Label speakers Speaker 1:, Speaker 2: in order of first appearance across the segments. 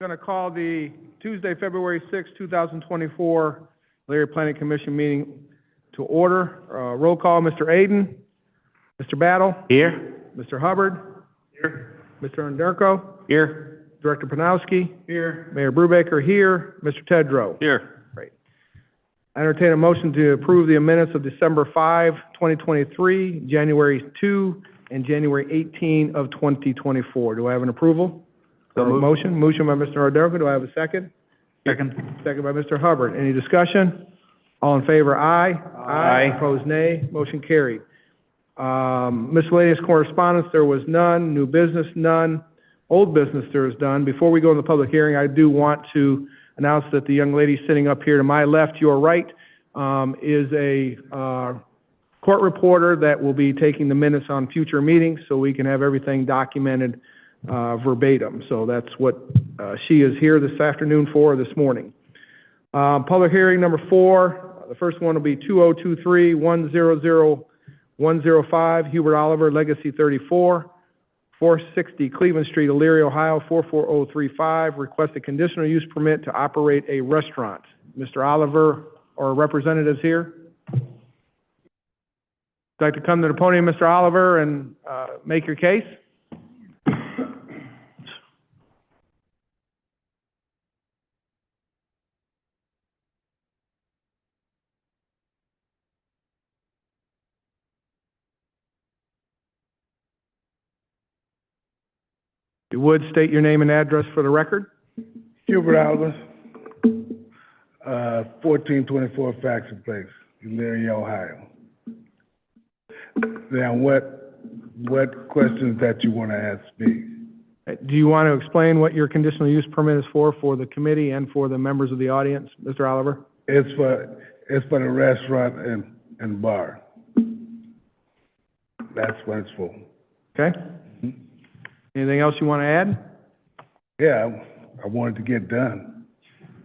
Speaker 1: I'm going to call the Tuesday, February 6, 2024 Elyria Planning Commission meeting to order. Roll call, Mr. Aiden. Mr. Battle.
Speaker 2: Here.
Speaker 1: Mr. Hubbard.
Speaker 2: Here.
Speaker 1: Mr. Underko.
Speaker 2: Here.
Speaker 1: Director Panowski.
Speaker 2: Here.
Speaker 1: Mayor Brubaker here. Mr. Tedrow.
Speaker 2: Here.
Speaker 1: Great. I entertain a motion to approve the minutes of December 5, 2023, January 2, and January 18 of 2024. Do I have an approval? Motion by Mr. Underko. Do I have a second?
Speaker 2: Second.
Speaker 1: Second by Mr. Hubbard. Any discussion? All in favor, aye.
Speaker 2: Aye.
Speaker 1: Opposed, nay. Motion carried. Miscellaneous correspondence, there was none. New business, none. Old business, there is none. Before we go in the public hearing, I do want to announce that the young lady sitting up here to my left, your right, is a court reporter that will be taking the minutes on future meetings so we can have everything documented verbatim. So that's what she is here this afternoon for, this morning. Public hearing number 4, the first one will be 2023-100-105, Hubert Oliver, Legacy 34, 460 Cleveland Street, Elyria, Ohio, 44035, request a conditional use permit to operate a restaurant. Mr. Oliver or representatives here? Would you like to come to the podium, Mr. Oliver, and make your case? You would state your name and address for the record?
Speaker 3: Hubert Oliver, 1424 Faxon Place, Elyria, Ohio. Now, what questions that you want to ask me?
Speaker 1: Do you want to explain what your conditional use permit is for the committee and for the members of the audience, Mr. Oliver?
Speaker 3: It's for the restaurant and bar. That's what it's for.
Speaker 1: Okay. Anything else you want to add?
Speaker 3: Yeah, I wanted to get done.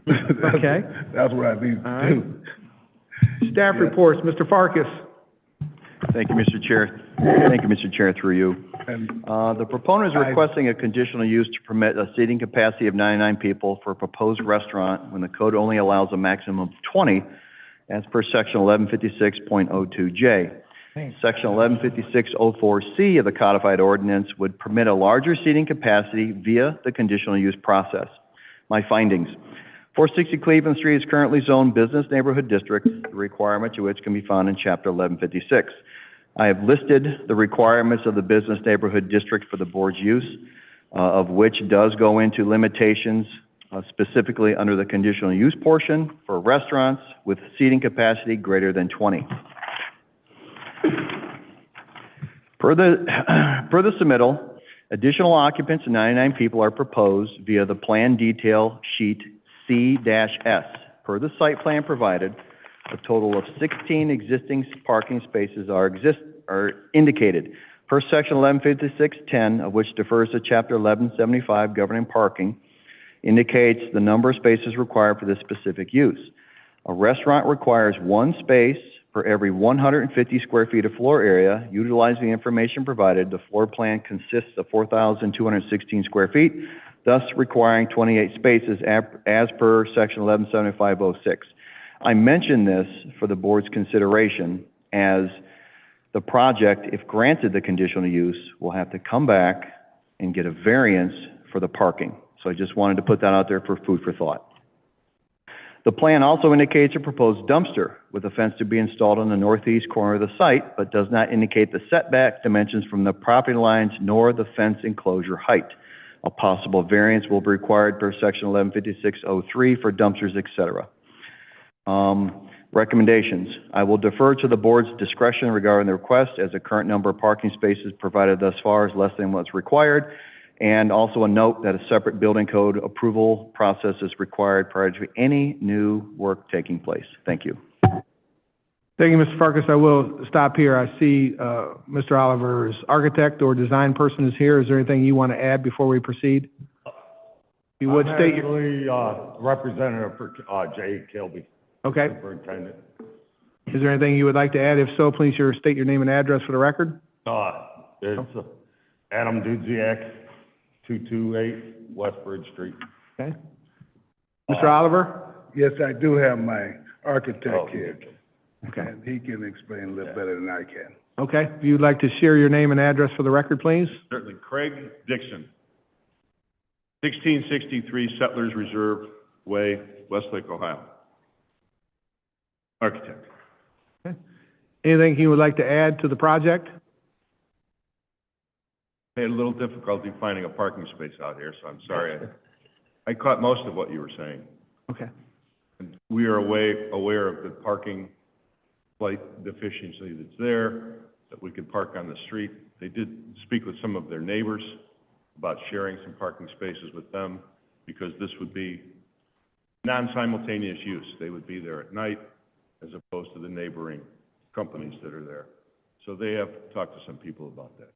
Speaker 1: Okay.
Speaker 3: That's what I need to do.
Speaker 1: Staff reports, Mr. Farkas.
Speaker 2: Thank you, Mr. Chair. Thank you, Mr. Chair, through you. The proponent is requesting a conditional use to permit a seating capacity of 99 people for a proposed restaurant when the code only allows a maximum of 20 as per section 1156.02J. Section 1156.04C of the codified ordinance would permit a larger seating capacity via the conditional use process. My findings. 460 Cleveland Street is currently zoned business neighborhood district, the requirement to which can be found in chapter 1156. I have listed the requirements of the business neighborhood district for the board's use, of which does go into limitations specifically under the conditional use portion for restaurants with seating capacity greater than 20. Per the submittal, additional occupants of 99 people are proposed via the plan detail sheet C-S. Per the site plan provided, a total of 16 existing parking spaces are indicated. Per section 1156.10, of which defers to chapter 1175 governing parking, indicates the number of spaces required for this specific use. A restaurant requires 1 space for every 150 square feet of floor area. Utilizing the information provided, the floor plan consists of 4,216 square feet, thus requiring 28 spaces as per section 1175.06. I mention this for the board's consideration as the project, if granted the conditional use, will have to come back and get a variance for the parking. So I just wanted to put that out there for food for thought. The plan also indicates a proposed dumpster with a fence to be installed on the northeast corner of the site, but does not indicate the setback dimensions from the property lines nor the fence enclosure height. A possible variance will be required per section 1156.03 for dumpsters, etc. Recommendations. I will defer to the board's discretion regarding the request, as the current number of parking spaces provided thus far is less than what's required. And also a note that a separate building code approval process is required prior to any new work taking place. Thank you.
Speaker 1: Thank you, Mr. Farkas. I will stop here. I see Mr. Oliver's architect or design person is here. Is there anything you want to add before we proceed? You would state your...
Speaker 4: representative for Jay Kilby.
Speaker 1: Okay.
Speaker 4: Superintendent.
Speaker 1: Is there anything you would like to add? If so, please state your name and address for the record.
Speaker 4: It's Adam Dudziak, 228 West Bridge Street.
Speaker 1: Okay. Mr. Oliver?
Speaker 3: Yes, I do have my architect here,
Speaker 1: Okay.
Speaker 3: and he can explain a little better than I can.
Speaker 1: Okay. If you'd like to share your name and address for the record, please?
Speaker 4: Certainly. Craig Dixon, 1663 Settlers Reserve Way, Westlake, Ohio. Architect.
Speaker 1: Anything you would like to add to the project?
Speaker 4: I had a little difficulty finding a parking space out here, so I'm sorry. I caught most of what you were saying.
Speaker 1: Okay.
Speaker 4: And we are aware of the parking slight deficiency that's there, that we could park on the street. They did speak with some of their neighbors about sharing some parking spaces with them, because this would be non-simultaneous use. They would be there at night as opposed to the neighboring companies that are there. So they have talked to some people about that.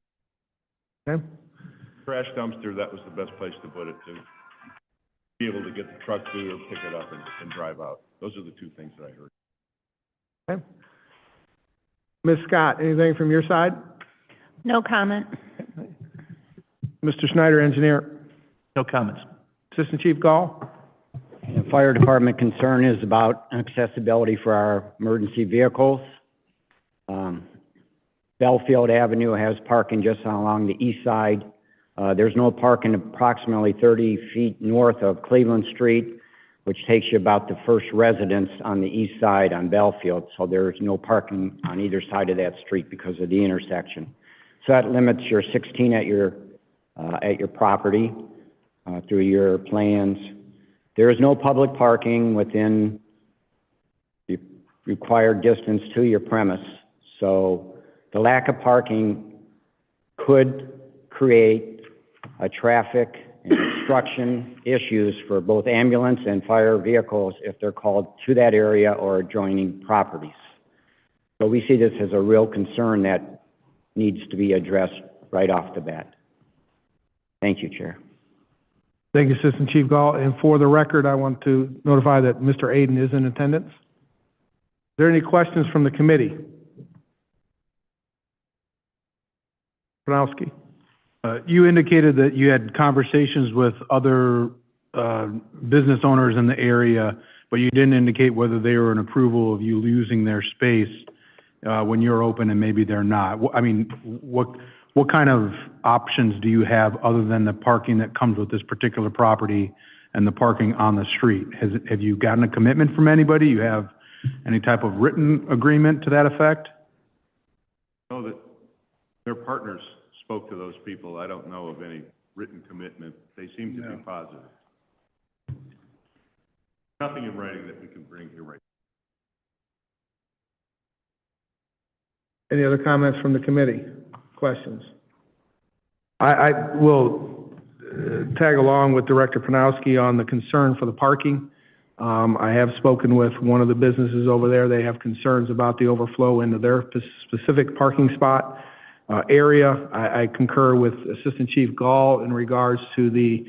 Speaker 1: Okay.
Speaker 4: Trash dumpster, that was the best place to put it, to be able to get the truck through or pick it up and drive out. Those are the two things that I heard.
Speaker 1: Okay. Ms. Scott, anything from your side?
Speaker 5: No comment.
Speaker 1: Mr. Snyder, engineer.
Speaker 6: No comments.
Speaker 1: Assistant Chief Gall?
Speaker 7: The fire department concern is about accessibility for our emergency vehicles. Belfield Avenue has parking just along the east side. There's no parking approximately 30 feet north of Cleveland Street, which takes you about the first residence on the east side on Belfield. So there's no parking on either side of that street because of the intersection. So that limits your 16 at your property through your plans. There is no public parking within the required distance to your premise. So the lack of parking could create a traffic and obstruction issues for both ambulance and fire vehicles if they're called to that area or adjoining properties. So we see this as a real concern that needs to be addressed right off the bat. Thank you, Chair.
Speaker 1: Thank you, Assistant Chief Gall. And for the record, I want to notify that Mr. Aden is in attendance. Are there any questions from the committee? Pronowski.
Speaker 6: You indicated that you had conversations with other business owners in the area, but you didn't indicate whether they were in approval of you using their space when you're open and maybe they're not. I mean, what kind of options do you have other than the parking that comes with this particular property and the parking on the street? Have you gotten a commitment from anybody? You have any type of written agreement to that effect?
Speaker 4: I know that their partners spoke to those people. I don't know of any written commitment. They seem to be positive. Nothing in writing that we can bring here right now.
Speaker 1: Any other comments from the committee? Questions? I will tag along with Director Pronowski on the concern for the parking. I have spoken with one of the businesses over there. They have concerns about the overflow into their specific parking spot area. I concur with Assistant Chief Gall in regards to the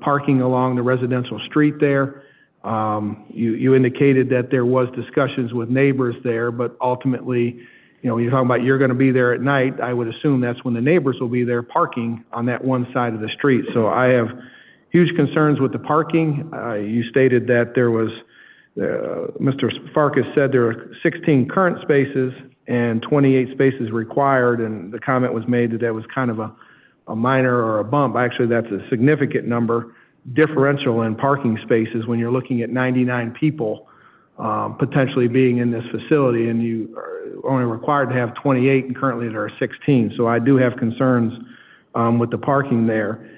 Speaker 1: parking along the residential street there. You indicated that there was discussions with neighbors there, but ultimately, you know, when you're talking about you're going to be there at night, I would assume that's when the neighbors will be there parking on that one side of the street. So I have huge concerns with the parking. You stated that there was, Mr. Farkas said there are 16 current spaces and 28 spaces required, and the comment was made that that was kind of a minor or a bump. Actually, that's a significant number differential in parking spaces when you're looking at 99 people potentially being in this facility, and you are only required to have 28, and currently there are 16. So I do have concerns with the parking there.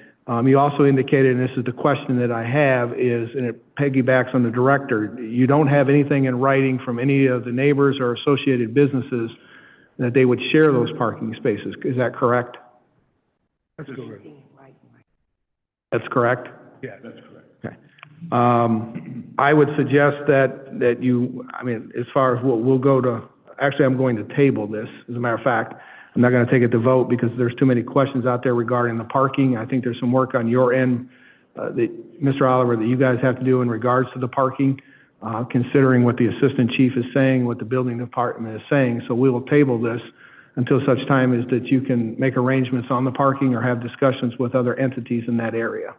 Speaker 1: You also indicated, and this is the question that I have, is, and it piggybacks on the director, you don't have anything in writing from any of the neighbors or associated businesses that they would share those parking spaces. Is that correct?
Speaker 3: That's correct.
Speaker 1: That's correct?
Speaker 3: Yeah, that's correct.
Speaker 1: Okay. I would suggest that you, I mean, as far as we'll go to, actually, I'm going to table this, as a matter of fact. I'm not going to take it to vote because there's too many questions out there regarding the parking. I think there's some work on your end, Mr. Oliver, that you guys have to do in regards to the parking, considering what the Assistant Chief is saying, what the Building Department is saying. So we will table this until such time as that you can make arrangements on the parking or have discussions with other entities in that area.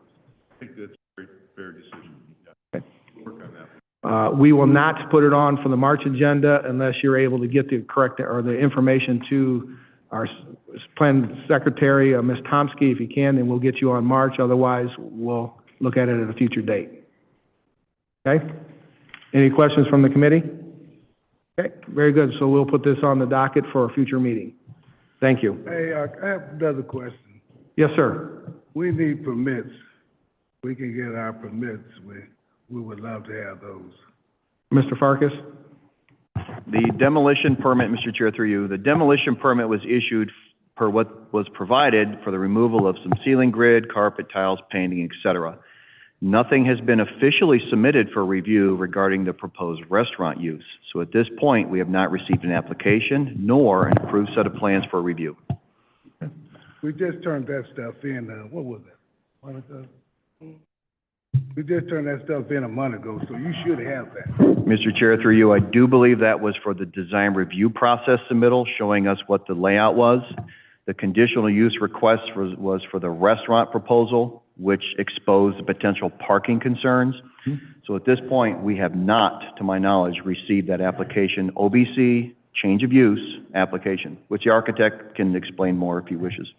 Speaker 4: I think that's fair decision.
Speaker 1: Okay.
Speaker 4: Work on that.
Speaker 1: We will not put it on for the March agenda unless you're able to get the correct, or the information to our plan secretary, Ms. Tomsky, if you can, then we'll get you on March. Otherwise, we'll look at it at a future date. Okay? Any questions from the committee? Okay, very good. So we'll put this on the docket for a future meeting. Thank you.
Speaker 3: Hey, I have another question.
Speaker 1: Yes, sir.
Speaker 3: We need permits. We can get our permits. We would love to have those.
Speaker 1: Mr. Farkas?
Speaker 2: The demolition permit, Mr. Chair, through you, the demolition permit was issued per what was provided for the removal of some ceiling grid, carpet, tiles, painting, et cetera. Nothing has been officially submitted for review regarding the proposed restaurant use. So at this point, we have not received an application nor an approved set of plans for review.
Speaker 3: We just turned that stuff in, what was it? A month ago? We just turned that stuff in a month ago, so you should have that.
Speaker 2: Mr. Chair, through you, I do believe that was for the design review process submittal, showing us what the layout was. The conditional use request was for the restaurant proposal, which exposed the potential parking concerns. So at this point, we have not, to my knowledge, received that application, OBC, change of use application, which the architect can explain more if he wishes.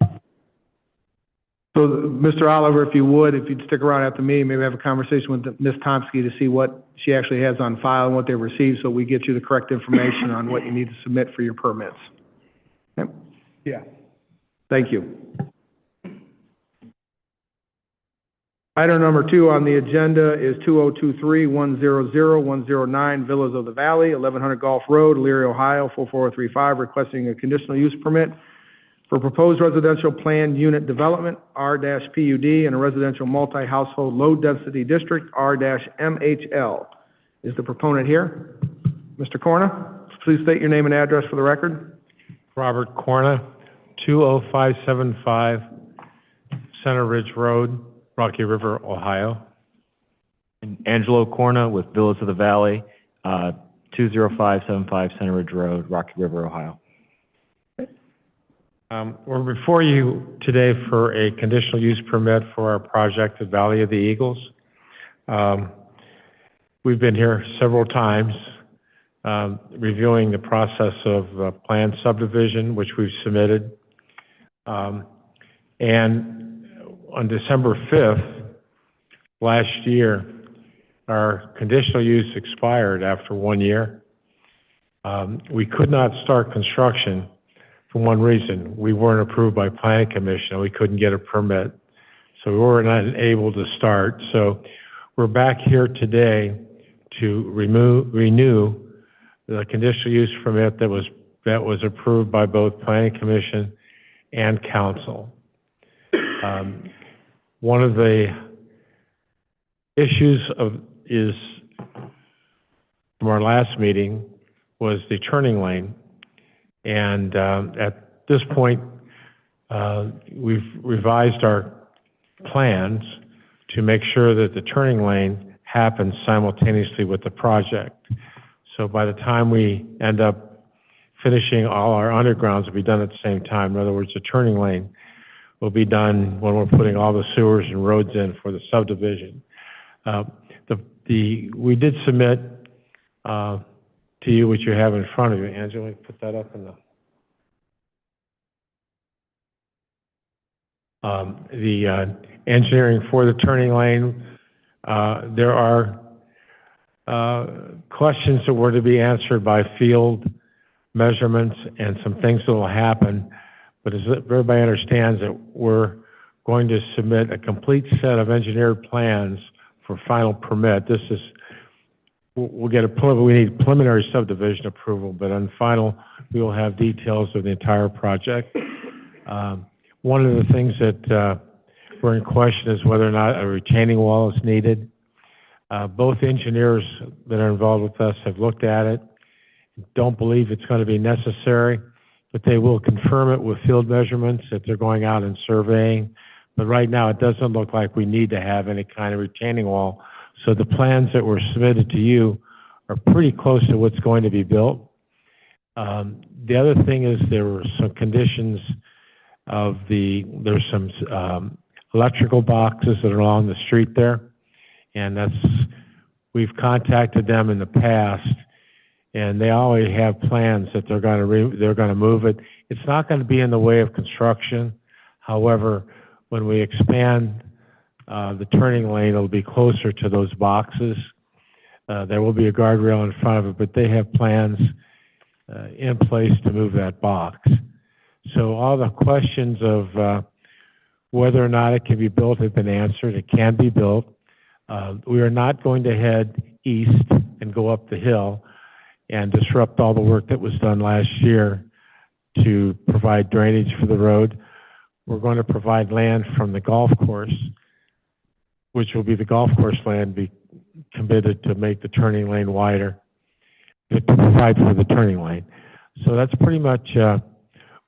Speaker 1: So, Mr. Oliver, if you'd stick around after me, maybe have a conversation with Ms. Tomsky to see what she actually has on file and what they've received, so we get you the correct information on what you need to submit for your permits. Okay?
Speaker 3: Yeah.
Speaker 1: Thank you. Item number 2 on the agenda is 2023-100-109 Villas of the Valley, 1100 Gulf Road, Elyria, Ohio, 44035, requesting a conditional use permit for proposed residential planned unit development, R-PUD, in a residential multi-household low-density district, R-MHL. Is the proponent here? Mr. Corna, please state your name and address for the record.
Speaker 8: Robert Corna, 20575 Center Ridge Road, Rocky River, Ohio.
Speaker 9: And Angelo Corna with Villas of the Valley, 20575 Center Ridge Road, Rocky River, Ohio.
Speaker 8: We're before you today for a conditional use permit for our project at Valley of the Eagles. We've been here several times reviewing the process of planned subdivision, which we've submitted. And on December 5th last year, our conditional use expired after 1 year. We could not start construction for one reason. We weren't approved by Planning Commission, and we couldn't get a permit. So we were not able to start. So we're back here today to renew the conditional use permit that was approved by both Planning Commission and Council. One of the issues is from our last meeting was the turning lane. And at this point, we've revised our plans to make sure that the turning lane happens simultaneously with the project. So by the time we end up finishing all our undergrounds, will be done at the same time. In other words, the turning lane will be done when we're putting all the sewers and roads in for the subdivision. We did submit to you what you have in front of you. Angela, put that up in the engineering for the turning lane. There are questions that were to be answered by field measurements and some things that will happen. But as everybody understands that we're going to submit a complete set of engineered plans for final permit. This is, we need preliminary subdivision approval, but on final, we will have details of the entire project. One of the things that were in question is whether or not a retaining wall is needed. Both engineers that are involved with us have looked at it, don't believe it's going to be necessary, but they will confirm it with field measurements if they're going out and surveying. But right now, it doesn't look like we need to have any kind of retaining wall. So the plans that were submitted to you are pretty close to what's going to be built. The other thing is there were some conditions there's some electrical boxes that are along the street there. And we've contacted them in the past, and they already have plans that they're gonna move it. It's not gonna be in the way of construction. However, when we expand the turning lane, it'll be closer to those boxes. There will be a guardrail in front of it, but they have plans in place to move that box. So all the questions of whether or not it can be built have been answered. It can be built. We are not going to head east and go up the hill and disrupt all the work that was done last year to provide drainage for the road. We're going to provide land from the golf course, which will be the golf course land, be committed to make the turning lane wider, to provide for the turning lane. So that's pretty much what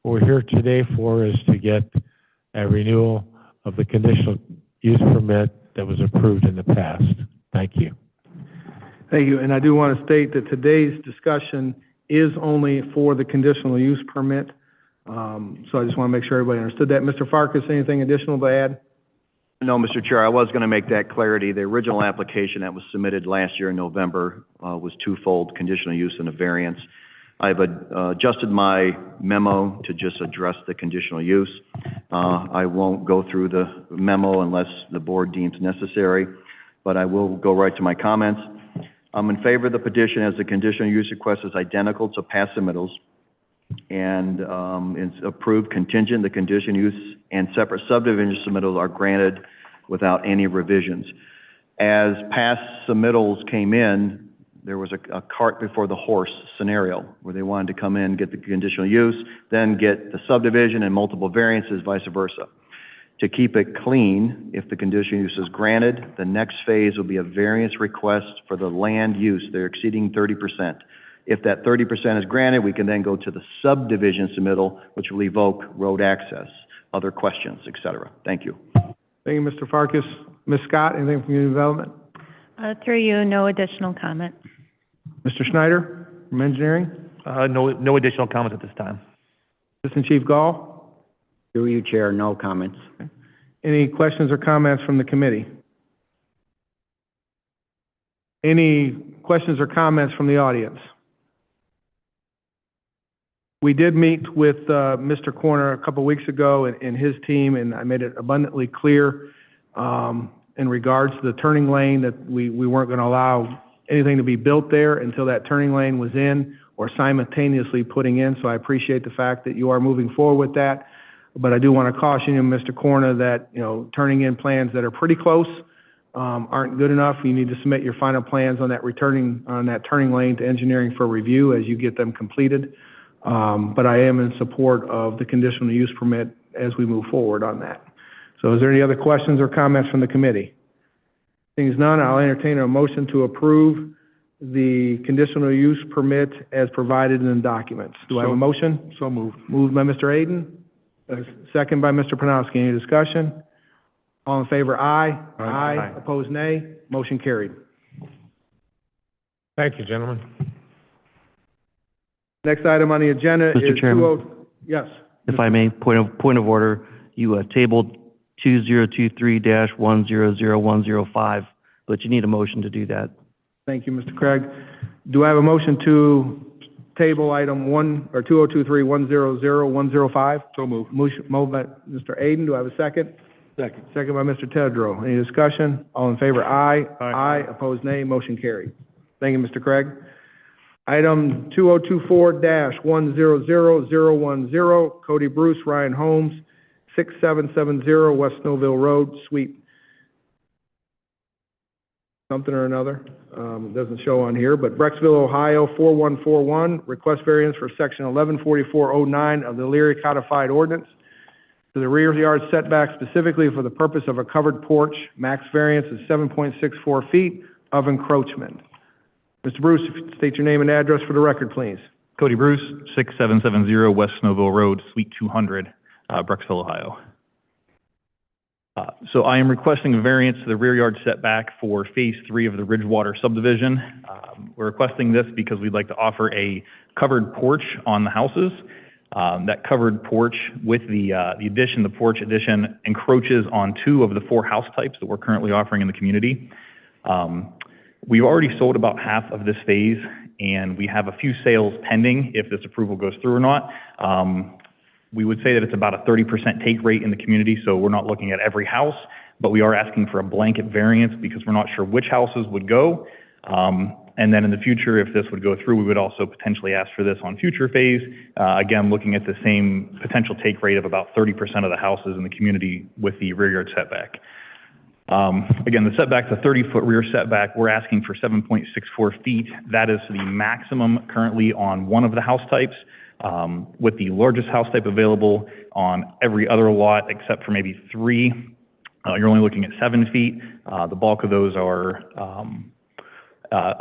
Speaker 8: we're here today for, is to get a renewal of the conditional use permit that was approved in the past. Thank you.
Speaker 1: Thank you, and I do want to state that today's discussion is only for the conditional use permit. So I just want to make sure everybody understood that. Mr. Farkas, anything additional to add?
Speaker 2: No, Mr. Chair, I was going to make that clarity. The original application that was submitted last year in November was twofold: conditional use and a variance. I've adjusted my memo to just address the conditional use. I won't go through the memo unless the board deems necessary, but I will go right to my comments. I'm in favor of the petition as the conditional use request is identical to past submittals, and it's approved contingent. The conditional use and separate subdivision submittals are granted without any revisions. As past submittals came in, there was a cart before the horse scenario where they wanted to come in, get the conditional use, then get the subdivision and multiple variances, vice versa. To keep it clean, if the conditional use is granted, the next phase will be a variance request for the land use. They're exceeding 30%. If that 30% is granted, we can then go to the subdivision submittal, which will evoke road access, other questions, et cetera. Thank you.
Speaker 1: Thank you, Mr. Farkas. Ms. Scott, anything from Community Development?
Speaker 5: Through you, no additional comment.
Speaker 1: Mr. Schneider from Engineering?
Speaker 9: No additional comments at this time.
Speaker 1: Assistant Chief Gall?
Speaker 7: Through you, Chair, no comments.
Speaker 1: Any questions or comments from the committee? Any questions or comments from the audience? We did meet with Mr. Corner a couple weeks ago and his team, and I made it abundantly clear in regards to the turning lane that we weren't going to allow anything to be built there until that turning lane was in or simultaneously putting in. So I appreciate the fact that you are moving forward with that. But I do want to caution you, Mr. Corner, that, you know, turning in plans that are pretty close aren't good enough. You need to submit your final plans on that turning lane to engineering for review as you get them completed. But I am in support of the conditional use permit as we move forward on that. So is there any other questions or comments from the committee? Seeing none, I'll entertain a motion to approve the conditional use permit as provided in the documents. Do I have a motion?
Speaker 3: So moved.
Speaker 1: Moved by Mr. Aden, second by Mr. Panowski. Any discussion? All in favor, aye. Aye. Opposed, nay. Motion carried.
Speaker 8: Thank you, gentlemen.
Speaker 1: Next item on the agenda is
Speaker 9: Mr. Chairman.
Speaker 1: Yes.
Speaker 9: If I may, point of order, you tabled 2023-100105, but you need a motion to do that.
Speaker 1: Thank you, Mr. Craig. Do I have a motion to table item 2023-100-105?
Speaker 3: So moved.
Speaker 1: Moved by Mr. Aden. Do I have a second?
Speaker 3: Second.
Speaker 1: Second by Mr. Tedrow. Any discussion? All in favor, aye. Aye. Opposed, nay. Motion carried. Thank you, Mr. Craig. Item 2024-100010, Cody Bruce, Ryan Holmes, 6770 West Snowville Road, Suite something or another. It doesn't show on here, but Brecksville, Ohio, 4141, request variance for section 114409 of the Elyria Codified Ordinance to the rear yard setback specifically for the purpose of a covered porch. Max variance is 7.64 feet of encroachment. Mr. Bruce, if you state your name and address for the record, please.
Speaker 10: Cody Bruce, 6770 West Snowville Road, Suite 200, Brecksville, Ohio. So I am requesting a variance to the rear yard setback for Phase 3 of the Ridgewater subdivision. We're requesting this because we'd like to offer a covered porch on the houses. That covered porch with the porch addition encroaches on 2 of the 4 house types that we're currently offering in the community. We've already sold about half of this phase, and we have a few sales pending if this approval goes through or not. We would say that it's about a 30% take rate in the community, so we're not looking at every house, but we are asking for a blanket variance because we're not sure which houses would go. And then in the future, if this would go through, we would also potentially ask for this on future phase. Again, looking at the same potential take rate of about 30% of the houses in the community with the rear yard setback. Again, the setback's a 30-foot rear setback. We're asking for 7.64 feet. That is the maximum currently on one of the house types, with the largest house type available on every other lot except for maybe 3. You're only looking at 7 feet. The bulk of those are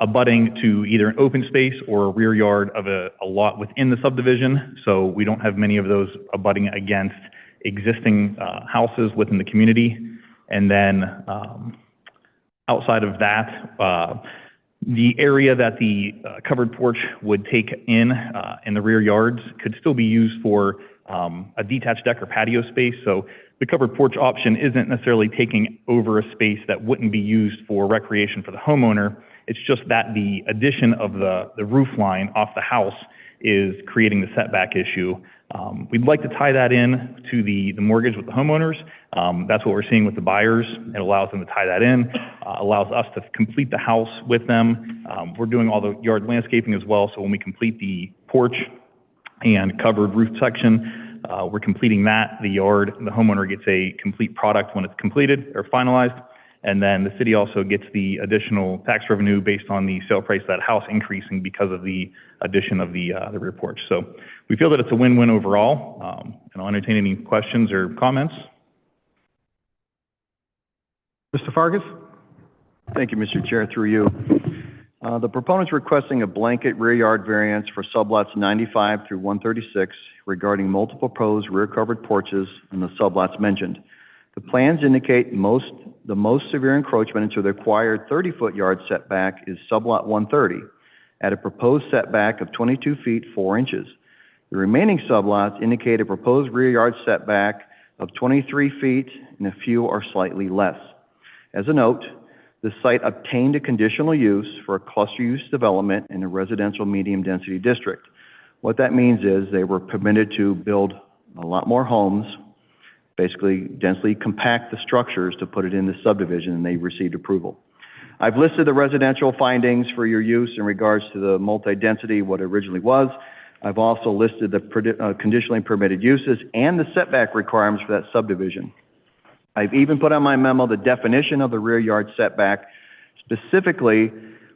Speaker 10: abutting to either an open space or a rear yard of a lot within the subdivision. So we don't have many of those abutting against existing houses within the community. And then outside of that, the area that the covered porch would take in the rear yards could still be used for a detached deck or patio space. So the covered porch option isn't necessarily taking over a space that wouldn't be used for recreation for the homeowner. It's just that the addition of the roof line off the house is creating the setback issue. We'd like to tie that in to the mortgage with the homeowners. That's what we're seeing with the buyers. It allows them to tie that in, allows us to complete the house with them. We're doing all the yard landscaping as well, so when we complete the porch and covered roof section, we're completing that, the yard, and the homeowner gets a complete product when it's completed or finalized. And then the city also gets the additional tax revenue based on the sale price of that house increasing because of the addition of the rear porch. So we feel that it's a win-win overall. And I'll entertain any questions or comments.
Speaker 1: Mr. Farkas?
Speaker 2: Thank you, Mr. Chair, through you. The proponent's requesting a blanket rear yard variance for sublots 95 through 136 regarding multiple proposed rear covered porches in the sublots mentioned. The plans indicate the most severe encroachment into the required 30-foot yard setback is sublot 130 at a proposed setback of 22 feet 4 inches. The remaining sublots indicate a proposed rear yard setback of 23 feet and a few are slightly less. As a note, the site obtained a conditional use for a cluster use development in a residential medium density district. What that means is they were permitted to build a lot more homes, basically densely compact the structures to put it in the subdivision, and they received approval. I've listed the residential findings for your use in regards to the multi-density, what it originally was. I've also listed the conditionally permitted uses and the setback requirements for that subdivision. I've even put on my memo the definition of the rear yard setback, specifically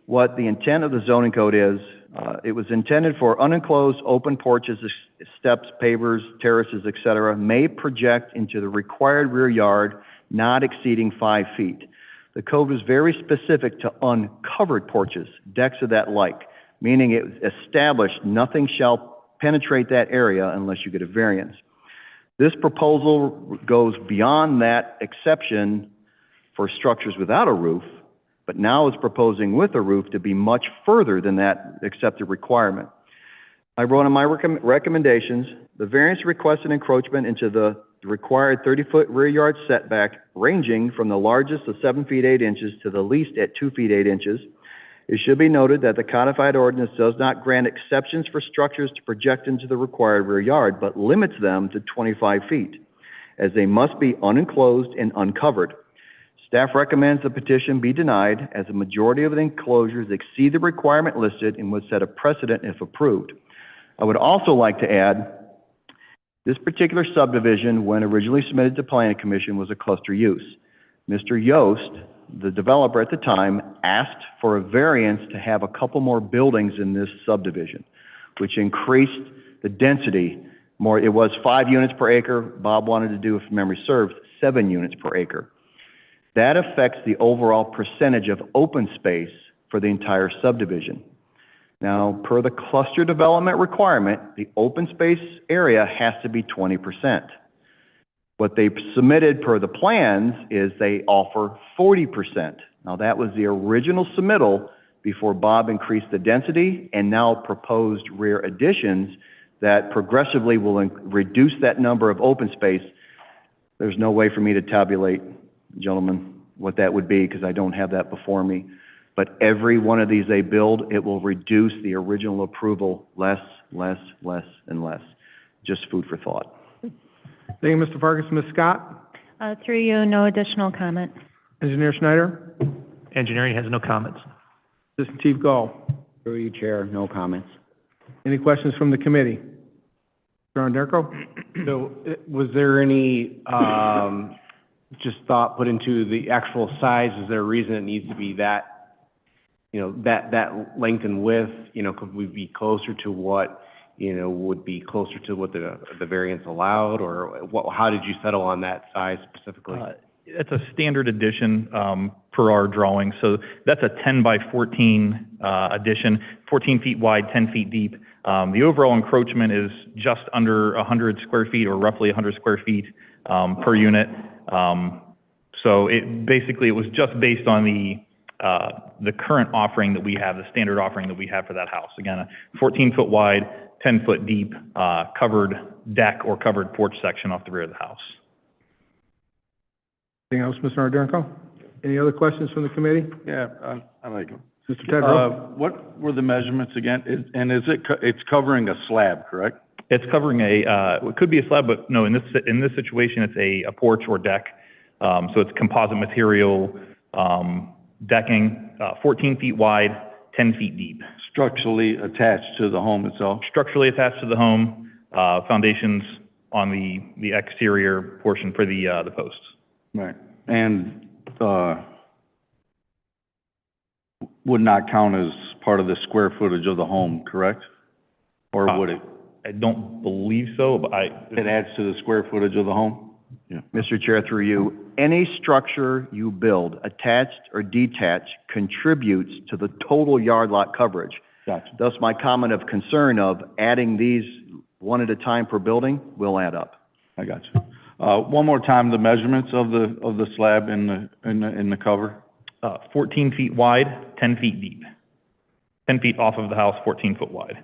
Speaker 2: what the intent of the zoning code is. It was intended for unenclosed open porches, steps, pavers, terraces, etc., may project into the required rear yard not exceeding 5 feet. The code was very specific to uncovered porches, decks of that like, meaning it established nothing shall penetrate that area unless you get a variance. This proposal goes beyond that exception for structures without a roof, but now is proposing with a roof to be much further than that accepted requirement. I wrote in my recommendations, the variance requested encroachment into the required 30-foot rear yard setback ranging from the largest of 7 feet 8 inches to the least at 2 feet 8 inches. It should be noted that the codified ordinance does not grant exceptions for structures to project into the required rear yard, but limits them to 25 feet, as they must be unenclosed and uncovered. Staff recommends the petition be denied as a majority of the enclosures exceed the requirement listed and would set a precedent if approved. I would also like to add, this particular subdivision, when originally submitted to Planning Commission, was a cluster use. Mr. Yost, the developer at the time, asked for a variance to have a couple more buildings in this subdivision, which increased the density more. It was 5 units per acre. Bob wanted to do, if memory serves, 7 units per acre. That affects the overall percentage of open space for the entire subdivision. Now, per the cluster development requirement, the open space area has to be 20%. What they submitted per the plans is they offer 40%. Now, that was the original submittal before Bob increased the density and now proposed rear additions that progressively will reduce that number of open space. There's no way for me to tabulate, gentlemen, what that would be, because I don't have that before me. But every one of these they build, it will reduce the original approval less, and less. Just food for thought.
Speaker 1: Thank you, Mr. Farkas. Ms. Scott?
Speaker 5: Through you, no additional comment.
Speaker 1: Engineer Schneider?
Speaker 9: Engineering has no comments.
Speaker 1: Assistant Chief Gall?
Speaker 7: Through you, Chair, no comments.
Speaker 1: Any questions from the committee? Mr. Anderko?
Speaker 11: So, was there any, just thought put into the actual size? Is there a reason it needs to be that, that length and width? Could we be closer to what, would be closer to what the variance allowed? Or how did you settle on that size specifically?
Speaker 10: It's a standard addition per our drawing. So that's a 10 by 14 addition, 14 feet wide, 10 feet deep. The overall encroachment is just under 100 square feet, or roughly 100 square feet per unit. So it was just based on the current offering that we have, the standard offering that we have for that house. Again, a 14-foot wide, 10-foot deep covered deck or covered porch section off the rear of the house.
Speaker 1: Anything else, Mr. Anderko? Any other questions from the committee?
Speaker 12: Yeah, I like them.
Speaker 1: Mr. Tedrow?
Speaker 12: What were the measurements again? It's covering a slab, correct?
Speaker 10: It's covering it could be a slab, but no, in this situation, it's a porch or deck. So it's composite material, decking, 14 feet wide, 10 feet deep.
Speaker 12: Structurally attached to the home itself?
Speaker 10: Structurally attached to the home, foundations on the exterior portion for the posts.
Speaker 12: Right. And, would not count as part of the square footage of the home, correct? Or would it?
Speaker 10: I don't believe so, but
Speaker 12: It adds to the square footage of the home?
Speaker 2: Yeah. Mr. Chair, through you, any structure you build, attached or detached, contributes to the total yard lot coverage.
Speaker 12: Gotcha.
Speaker 2: Thus, my comment of concern of adding these one at a time per building will add up.
Speaker 12: I got you. One more time, the measurements of the slab in the cover?
Speaker 10: 14 feet wide, 10 feet deep. 10 feet off of the house, 14 foot wide.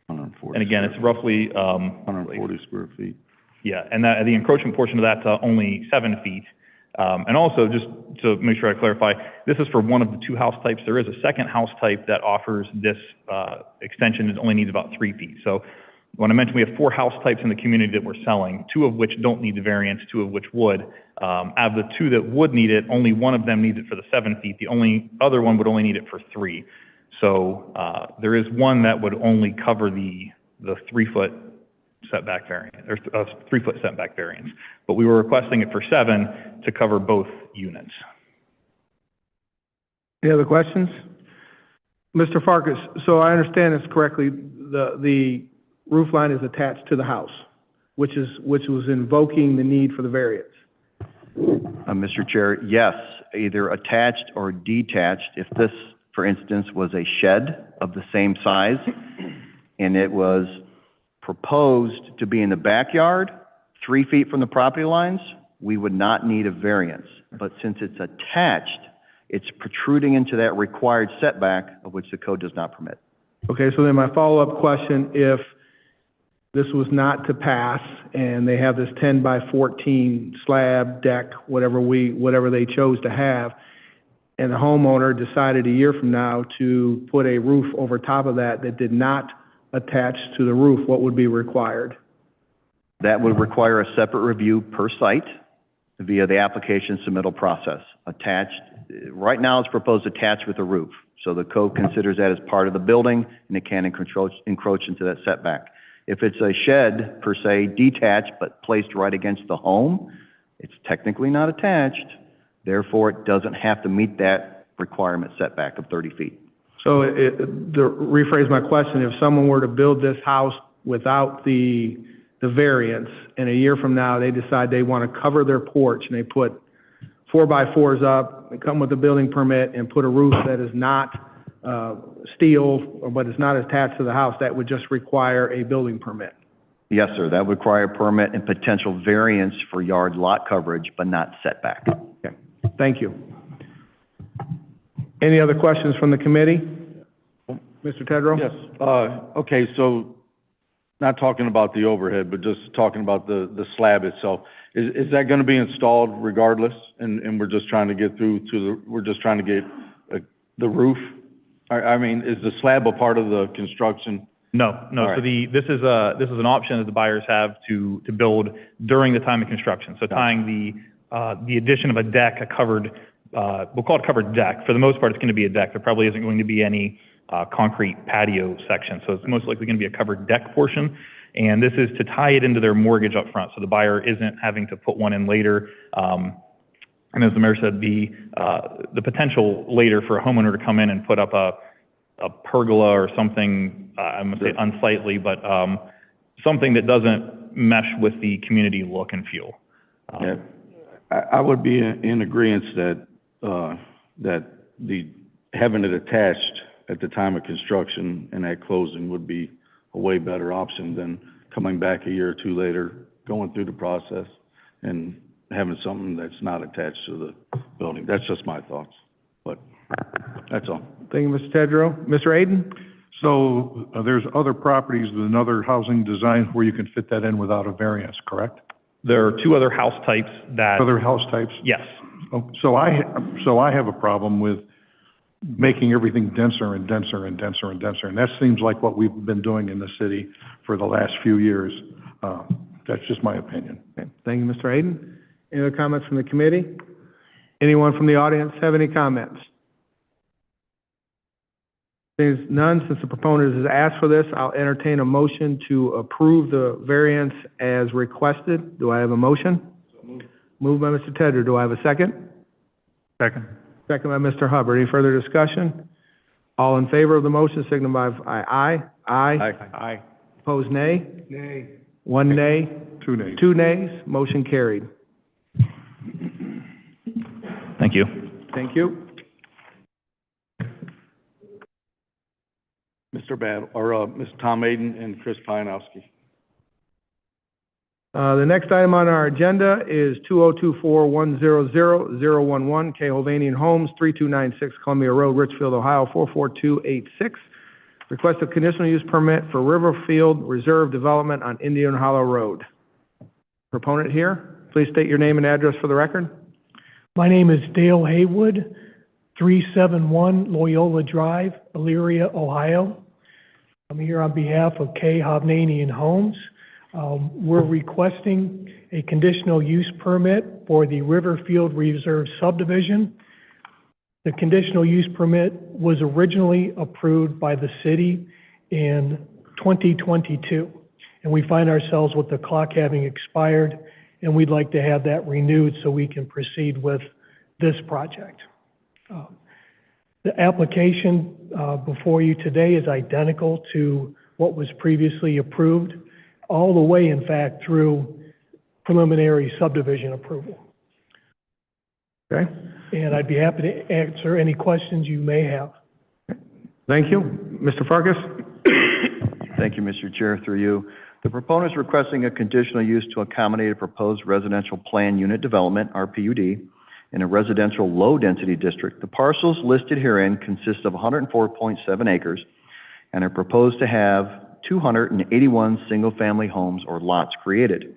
Speaker 12: 140.
Speaker 10: And again, it's roughly
Speaker 12: 140 square feet.
Speaker 10: Yeah, and the encroachment portion of that's only 7 feet. And also, just to make sure I clarify, this is for one of the two house types. There is a second house type that offers this extension. It only needs about 3 feet. So when I mentioned we have 4 house types in the community that we're selling, 2 of which don't need the variance, 2 of which would. Out of the 2 that would need it, only one of them needs it for the 7 feet. The only other one would only need it for 3. So there is one that would only cover the 3-foot setback variance, or 3-foot setback variance. But we were requesting it for 7 to cover both units.
Speaker 1: Any other questions? Mr. Farkas, so I understand this correctly, the roof line is attached to the house, which was invoking the need for the variance.
Speaker 2: Mr. Chair, yes, either attached or detached. If this, for instance, was a shed of the same size and it was proposed to be in the backyard, 3 feet from the property lines, we would not need a variance. But since it's attached, it's protruding into that required setback of which the code does not permit.
Speaker 1: Okay, so then my follow-up question, if this was not to pass and they have this 10 by 14 slab, deck, whatever they chose to have, and the homeowner decided a year from now to put a roof over top of that did not attach to the roof, what would be required?
Speaker 2: That would require a separate review per site via the application submittal process. Attached, right now it's proposed attached with a roof. So the code considers that as part of the building and it can encroach into that setback. If it's a shed, per se, detached but placed right against the home, it's technically not attached. Therefore, it doesn't have to meet that requirement setback of 30 feet.
Speaker 1: So to rephrase my question, if someone were to build this house without the variance, and a year from now they decide they want to cover their porch and they put 4x4s up, they come with a building permit and put a roof that is not steel, but it's not attached to the house, that would just require a building permit?
Speaker 2: Yes, sir. That would require a permit and potential variance for yard lot coverage, but not setback.
Speaker 1: Okay. Thank you. Any other questions from the committee? Mr. Tedrow?
Speaker 12: Yes. Okay, so not talking about the overhead, but just talking about the slab itself. Is that gonna be installed regardless? And we're just trying to get the roof? I mean, is the slab a part of the construction?
Speaker 10: No.
Speaker 12: All
Speaker 10: So
Speaker 12: right.
Speaker 10: this is an option that the buyers have to build during the time of construction. So tying the addition of a deck, a covered, we'll call it covered deck. For the most part, it's gonna be a deck. There probably isn't going to be any concrete patio section. So it's most likely gonna be a covered deck portion. And this is to tie it into their mortgage up front, so the buyer isn't having to put one in later. And as the mayor said, the potential later for a homeowner to come in and put up a pergola or something, I'm gonna say unsightly, but something that doesn't mesh with the community look and feel.
Speaker 12: Yeah, I would be in agreement that having it attached at the time of construction and at closing would be a way better option than coming back a year or two later, going through the process and having something that's not attached to the building. That's just my thoughts, but that's all.
Speaker 1: Thank you, Mr. Tedrow. Mr. Aiden?
Speaker 13: So, there's other properties and other housing designs where you can fit that in without a variance, correct?
Speaker 10: There are two other house types that.
Speaker 13: Other house types?
Speaker 10: Yes.
Speaker 13: Oh, so I have a problem with making everything denser and denser and denser and denser, and that seems like what we've been doing in the city for the last few years. That's just my opinion.
Speaker 1: Okay. Thank you, Mr. Aiden. Any other comments from the committee? Anyone from the audience have any comments? Seeing none, since the proponent has asked for this, I'll entertain a motion to approve the variance as requested. Do I have a motion? Moved by Mr. Tedder. Do I have a second?
Speaker 13: Second.
Speaker 1: Second by Mr. Hubbard. Any further discussion? All in favor of the motion, signify by aye. Aye.
Speaker 11: Aye.
Speaker 1: Opposed, nay?
Speaker 3: Nay.
Speaker 1: One nay?
Speaker 13: 2 nays.
Speaker 1: 2 nays. Motion carried.
Speaker 10: Thank you.
Speaker 1: Thank you.
Speaker 12: Mr. Mr. Tom Aiden and Chris Pianowski.
Speaker 1: The next item on our agenda is 202410011 K. Hovanian Homes, 3296 Columbia Road, Richfield, Ohio, 44286. Request a conditional use permit for Riverfield Reserve Development on Indian Hollow Road. Proponent here, please state your name and address for the record.
Speaker 14: My name is Dale Haywood, 371 Loyola Drive, Elyria, Ohio. I'm here on behalf of K. Hovnanian Homes. We're requesting a conditional use permit for the Riverfield Reserve subdivision. The conditional use permit was originally approved by the city in 2022, and we find ourselves with the clock having expired, and we'd like to have that renewed so we can proceed with this project. The application before you today is identical to what was previously approved, all the way, in fact, through preliminary subdivision approval.
Speaker 1: Okay.
Speaker 14: And I'd be happy to answer any questions you may have.
Speaker 1: Thank you. Mr. Farkas?
Speaker 2: Thank you, Mr. Chair, through you. The proponent is requesting a conditional use to accommodate a proposed residential plan unit development, RPUD, in a residential low-density district. The parcels listed herein consist of 104.7 acres and are proposed to have 281 single-family homes or lots created.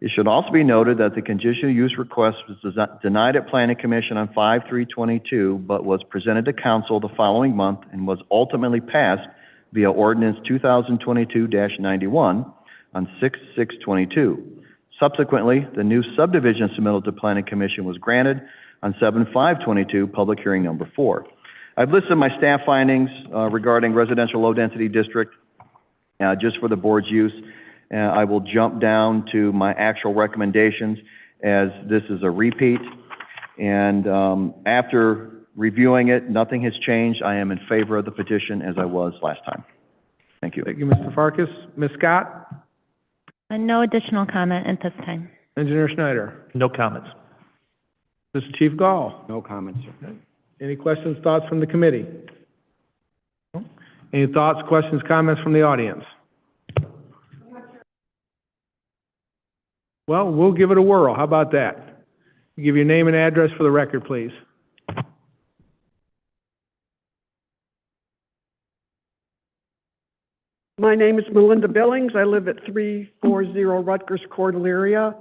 Speaker 2: It should also be noted that the conditional use request was denied at Planning Commission on 5/3/22, but was presented to council the following month and was ultimately passed via ordinance 2022-91 on 6/6/22. Subsequently, the new subdivision submitted to Planning Commission was granted on 7/5/22, public hearing number 4. I've listed my staff findings regarding residential low-density district just for the board's use. I will jump down to my actual recommendations as this is a repeat. And after reviewing it, nothing has changed. I am in favor of the petition as I was last time. Thank you.
Speaker 1: Thank you, Mr. Farkas. Ms. Scott?
Speaker 5: No additional comment at this time.
Speaker 1: Engineer Schneider?
Speaker 9: No comments.
Speaker 1: Mr. Chief Gall?
Speaker 7: No comments, sir.
Speaker 1: Any questions, thoughts from the committee? Any thoughts, questions, comments from the audience? Well, we'll give it a whirl. How about that? Give your name and address for the record, please.
Speaker 15: My name is Melinda Billings. I live at 340 Rutgers Court, Elyria.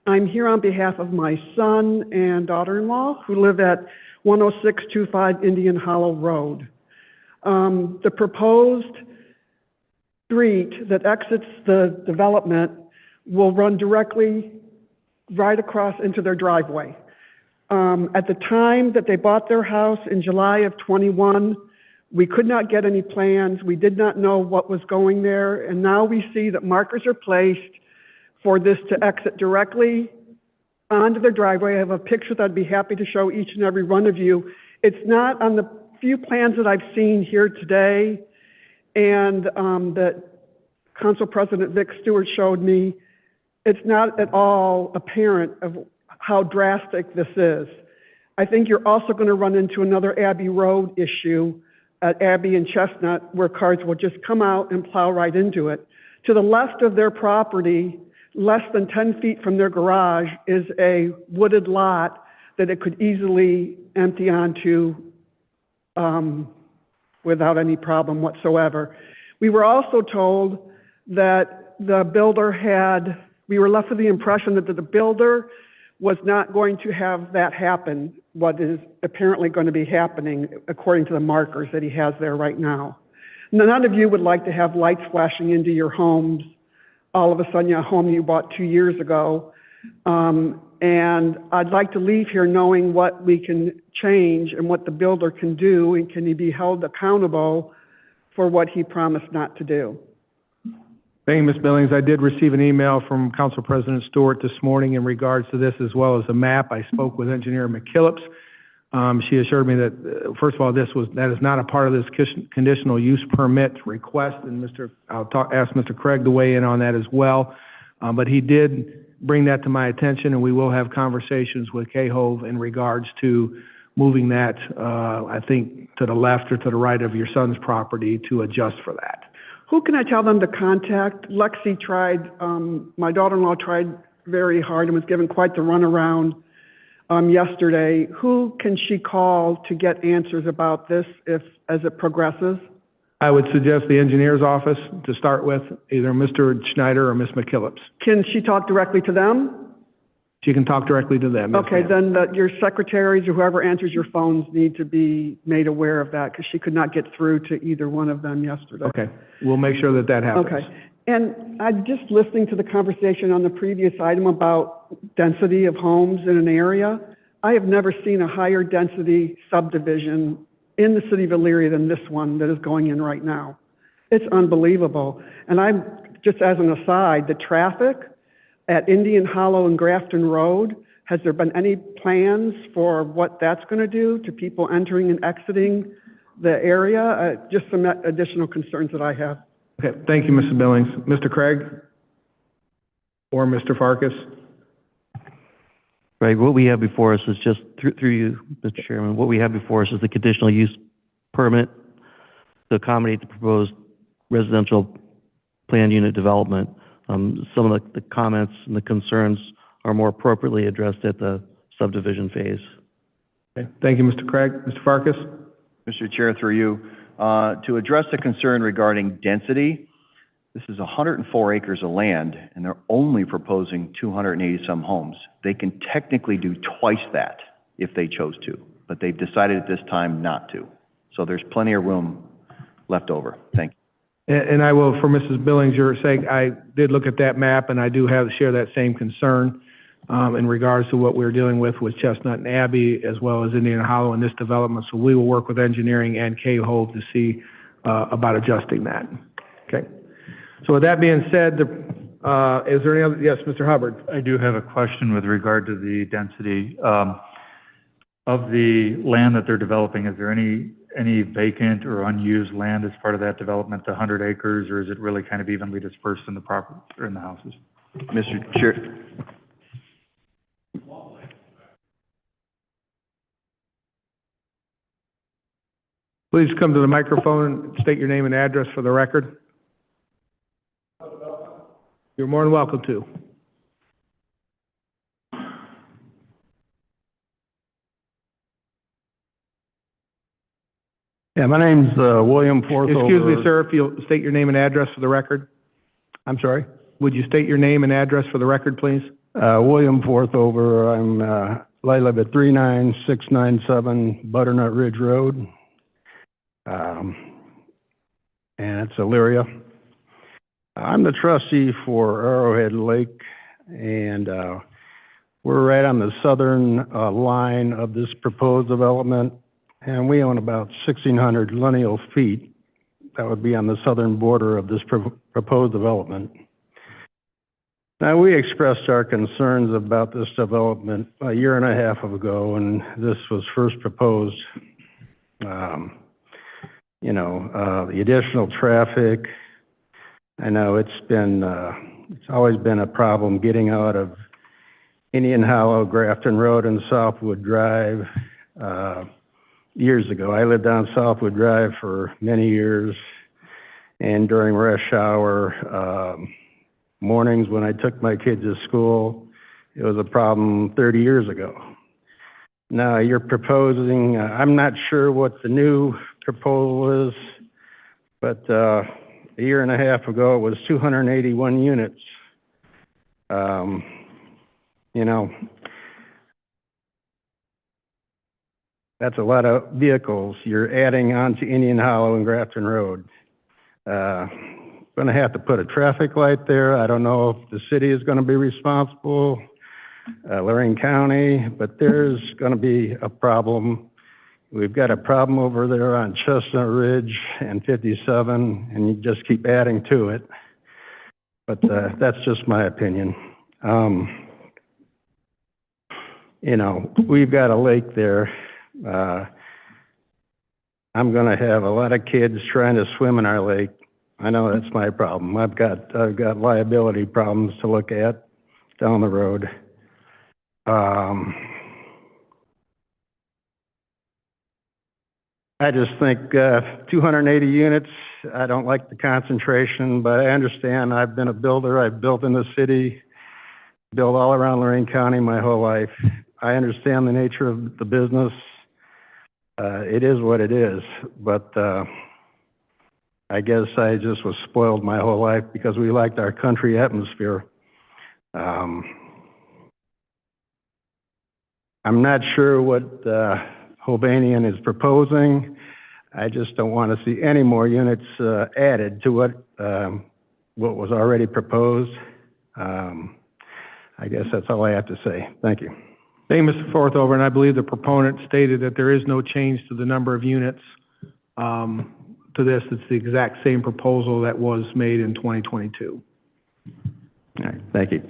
Speaker 15: I'm here on behalf of my son and daughter-in-law who live at 10625 Indian Hollow Road. The proposed street that exits the development will run directly right across into their driveway. At the time that they bought their house in July of 21, we could not get any plans. We did not know what was going there. And now we see that markers are placed for this to exit directly onto their driveway. I have a picture that I'd be happy to show each and every one of you. It's not on the few plans that I've seen here today and that Council President Vic Stewart showed me. It's not at all apparent of how drastic this is. I think you're also going to run into another Abbey Road issue at Abbey and Chestnut, where cars will just come out and plow right into it. To the left of their property, less than 10 feet from their garage, is a wooded lot that it could easily empty onto without any problem whatsoever. We were also told that the builder we were left with the impression that the builder was not going to have that happen, what is apparently going to be happening according to the markers that he has there right now. None of you would like to have lights flashing into your homes all of a sudden, a home you bought 2 years ago. And I'd like to leave here knowing what we can change and what the builder can do, and can he be held accountable for what he promised not to do.
Speaker 1: Thank you, Ms. Billings. I did receive an email from Council President Stewart this morning in regards to this, as well as a map. I spoke with Engineer McKillips. She assured me that, first of all, that is not a part of this conditional use permit request, and I'll ask Mr. Craig to weigh in on that as well. But he did bring that to my attention, and we will have conversations with KHOV in regards to moving that, I think, to the left or to the right of your son's property to adjust for that.
Speaker 15: Who can I tell them to contact? Lexi tried, my daughter-in-law tried very hard and was given quite the runaround yesterday. Who can she call to get answers about this as it progresses?
Speaker 1: I would suggest the engineer's office to start with, either Mr. Schneider or Ms. McKillips.
Speaker 15: Can she talk directly to them?
Speaker 1: She can talk directly to them.
Speaker 15: Okay, then your secretaries or whoever answers your phones need to be made aware of that, because she could not get through to either one of them yesterday.
Speaker 1: Okay, we'll make sure that happens.
Speaker 15: Okay, and I'm just listening to the conversation on the previous item about density of homes in an area. I have never seen a higher density subdivision in the city of Elyria than this one that is going in right now. It's unbelievable. And I'm, just as an aside, the traffic at Indian Hollow and Grafton Road, has there been any plans for what that's going to do to people entering and exiting the area? Just some additional concerns that I have.
Speaker 1: Okay, thank you, Mrs. Billings. Mr. Craig? Or Mr. Farkas?
Speaker 16: Right, what we have before us is just, through you, Mr. Chairman, what we have before us is the conditional use permit to accommodate the proposed residential planned unit development. Some of the comments and the concerns are more appropriately addressed at the subdivision phase.
Speaker 1: Okay, thank you, Mr. Craig. Mr. Farkas?
Speaker 2: Mr. Chair, through you, to address the concern regarding density, this is 104 acres of land, and they're only proposing 280-some homes. They can technically do twice that if they chose to, but they've decided at this time not to. So there's plenty of room left over. Thank you.
Speaker 1: And I will, for Mrs. Billings, your sake, I did look at that map, and I do share that same concern in regards to what we're dealing with Chestnut and Abbey, as well as Indian Hollow in this development. So we will work with engineering and KHOV to see about adjusting that. Okay. So with that being said, is there any other? Yes, Mr. Hubbard.
Speaker 17: I do have a question with regard to the density of the land that they're developing. Is there any vacant or unused land as part of that development, the 100 acres, or is it really kind of evenly dispersed in the property or in the houses?
Speaker 2: Mr. Chair.
Speaker 1: Please come to the microphone and state your name and address for the record. You're more than welcome to.
Speaker 12: Yeah, my name's, William Forthover.
Speaker 1: Excuse me, sir, if you'll state your name and address for the record.
Speaker 12: I'm sorry?
Speaker 1: Would you state your name and address for the record, please?
Speaker 12: William Forthover. I live at 39697 Butternut Ridge Road. And it's Elyria. I'm the trustee for Arrowhead Lake, and, we're right on the southern, line of this proposed development, and we own about 1,600 lineal feet. That would be on the southern border of this proposed development. Now, we expressed our concerns about this development a year and a half ago, and this was first proposed. The additional traffic, I know it's always been a problem getting out of Indian Hollow, Grafton Road, and Southwood Drive. Years ago, I lived on Southwood Drive for many years, and during rush hour, mornings when I took my kids to school, it was a problem 30 years ago. Now you're proposing, I'm not sure what the new proposal is, but a year and a half ago it was 281 units. That's a lot of vehicles you're adding on to Indian Hollow and Grafton Road. Going to have to put a traffic light there. I don't know if the city is going to be responsible, Lorraine County, but there's going to be a problem. We've got a problem over there on Chestnut Ridge and 57, and you just keep adding to it. But that's just my opinion. We've got a lake there. I'm going to have a lot of kids trying to swim in our lake. I know that's my problem. I've got liability problems to look at down the road. I just think 280 units, I don't like the concentration, but I understand. I've been a builder. I've built in the city, built all around Lorraine County my whole life. I understand the nature of the business. It is what it is, but I guess I just was spoiled my whole life because we liked our country atmosphere. I'm not sure what Hovanian is proposing. I just don't want to see any more units added to what was already proposed. I guess that's all I have to say. Thank you.
Speaker 1: Thank you, Mr. Forthover, and I believe the proponent stated that there is no change to the number of units to this. It's the exact same proposal that was made in 2022.
Speaker 12: All right, thank you.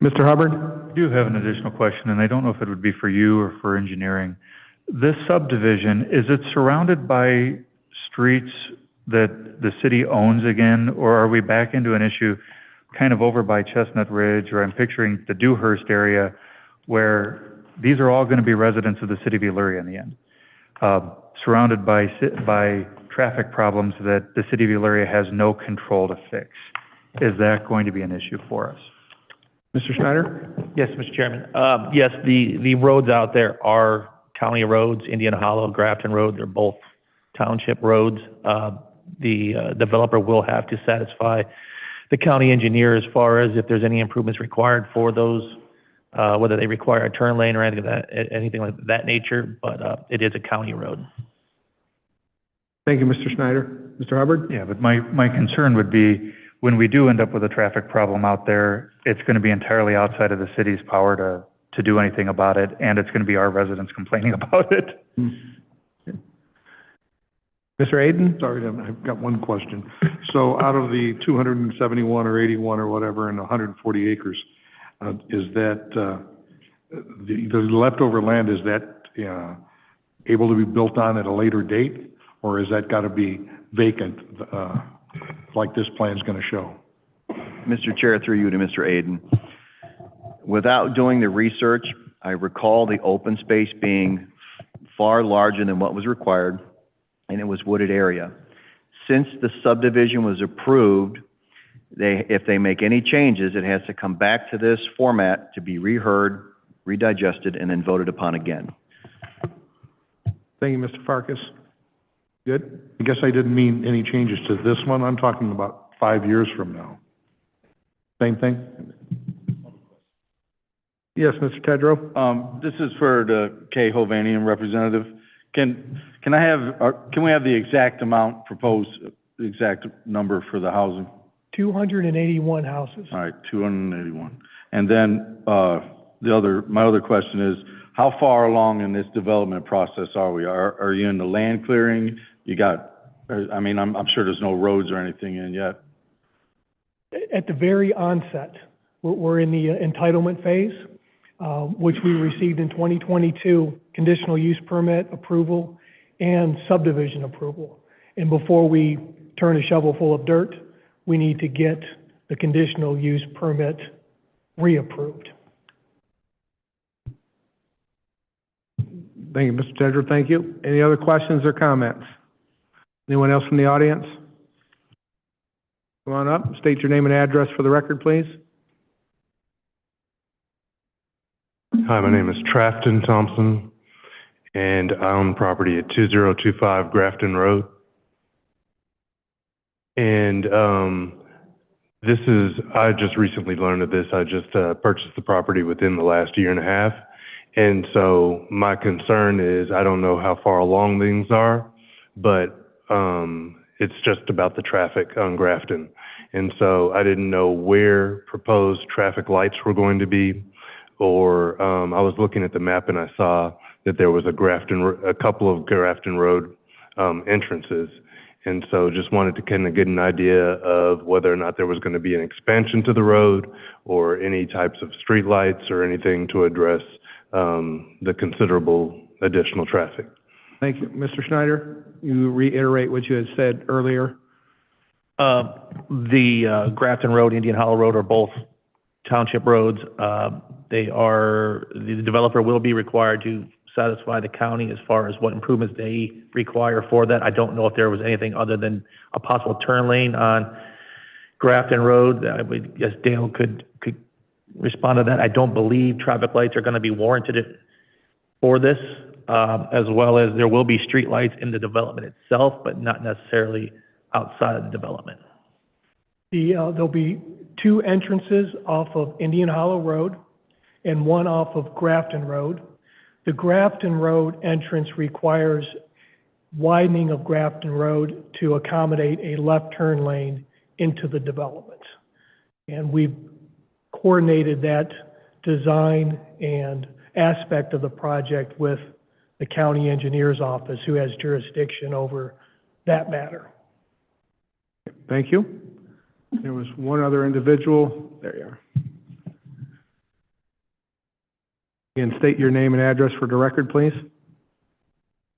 Speaker 1: Mr. Hubbard?
Speaker 17: I do have an additional question, and I don't know if it would be for you or for engineering. This subdivision, is it surrounded by streets that the city owns again, or are we back into an issue kind of over by Chestnut Ridge, or I'm picturing the Dewhurst area, where these are all going to be residents of the city of Elyria in the end, surrounded by traffic problems that the city of Elyria has no control to fix. Is that going to be an issue for us?
Speaker 1: Mr. Schneider?
Speaker 18: Yes, Mr. Chairman. Yes, the roads out there are county roads, Indian Hollow, Grafton Road, they're both township roads. The developer will have to satisfy the county engineer as far as if there's any improvements required for those, whether they require a turn lane or anything like that nature, but it is a county road.
Speaker 1: Thank you, Mr. Schneider. Mr. Hubbard?
Speaker 17: Yeah, but my concern would be when we do end up with a traffic problem out there, it's going to be entirely outside of the city's power to do anything about it, and it's going to be our residents complaining about it.
Speaker 1: Mr. Aiden?
Speaker 13: Sorry, I've got one question. So out of the 271 or 81 or whatever and 140 acres, is that, the leftover land, is that able to be built on at a later date? Or is that got to be vacant, like this plan's going to show?
Speaker 2: Mr. Chair, through you to Mr. Aiden. Without doing the research, I recall the open space being far larger than what was required, and it was wooded area. Since the subdivision was approved, if they make any changes, it has to come back to this format to be reheard, redigested, and then voted upon again.
Speaker 1: Thank you, Mr. Farkas. Good?
Speaker 13: I guess I didn't mean any changes to this one. I'm talking about 5 years from now. Same thing?
Speaker 1: Yes, Mr. Tedrow?
Speaker 12: This is for the K. Hovanian representative. Can we have the exact amount proposed, the exact number for the housing?
Speaker 14: 281 houses.
Speaker 12: All right, 281. And then, my other question is, how far along in this development process are we? Are you in the land clearing? I'm sure there's no roads or anything in yet.
Speaker 14: At the very onset, we're in the entitlement phase, which we received in 2022, conditional use permit approval and subdivision approval. And before we turn a shovel full of dirt, we need to get the conditional use permit reapproved.
Speaker 1: Thank you, Mr. Tedrow. Thank you. Any other questions or comments? Anyone else from the audience? Come on up, state your name and address for the record, please.
Speaker 19: Hi, my name is Trafton Thompson, and I own property at 2025 Grafton Road. And I just recently learned of this. I just purchased the property within the last year and a half. And so my concern is, I don't know how far along things are, but it's just about the traffic on Grafton. And so I didn't know where proposed traffic lights were going to be, or I was looking at the map and I saw that there was a couple of Grafton Road entrances. And so just wanted to kind of get an idea of whether or not there was going to be an expansion to the road or any types of street lights or anything to address the considerable additional traffic.
Speaker 1: Thank you. Mr. Schneider, you reiterate what you had said earlier.
Speaker 18: The Grafton Road, Indian Hollow Road are both township roads. The developer will be required to satisfy the county as far as what improvements they require for that. I don't know if there was anything other than a possible turn lane on Grafton Road. I would guess Dale could respond to that. I don't believe traffic lights are going to be warranted for this, as well as there will be street lights in the development itself, but not necessarily outside of the development.
Speaker 14: There'll be two entrances off of Indian Hollow Road and one off of Grafton Road. The Grafton Road entrance requires widening of Grafton Road to accommodate a left turn lane into the development. And we've coordinated that design and aspect of the project with the county engineer's office, who has jurisdiction over that matter.
Speaker 1: Thank you. There was one other individual. There you are. Again, state your name and address for the record, please.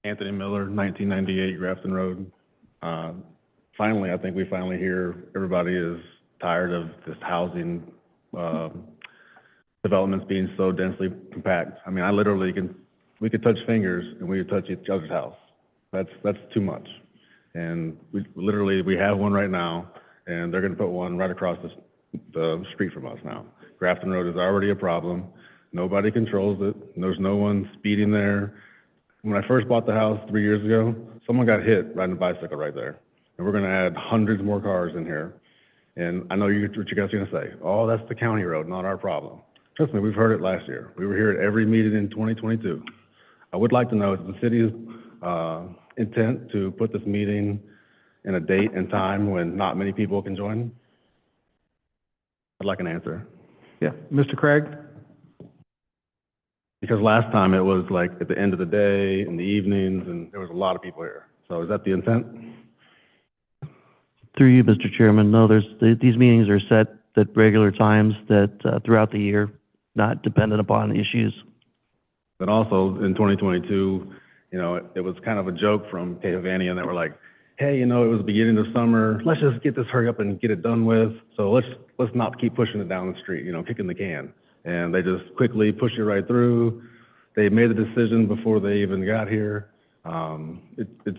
Speaker 20: Anthony Miller, 1998 Grafton Road. Finally, I think we finally hear everybody is tired of this housing developments being so densely compact. I mean, we could touch fingers and we could touch each other's house. That's too much. And we have one right now, and they're going to put one right across the street from us now. Grafton Road is already a problem. Nobody controls it. There's no one speeding there. When I first bought the house 3 years ago, someone got hit riding a bicycle right there. And we're going to add hundreds more cars in here. And I know what you guys are going to say. Oh, that's the county road, not our problem. Trust me, we've heard it last year. We were here at every meeting in 2022. I would like to know, is the city's intent to put this meeting in a date and time when not many people can join? I'd like an answer.
Speaker 1: Yeah, Mr. Craig?
Speaker 20: Because last time it was like at the end of the day, in the evenings, and there was a lot of people here. So is that the intent?
Speaker 16: Through you, Mr. Chairman, no, these meetings are set at regular times that throughout the year, not dependent upon issues.
Speaker 20: But also in 2022, it was kind of a joke from K. Havanian that were like, hey, it was the beginning of summer. Let's just get this hurry up and get it done with. So let's not keep pushing it down the street, kicking the can. And they just quickly pushed it right through. They made the decision before they even got here. It's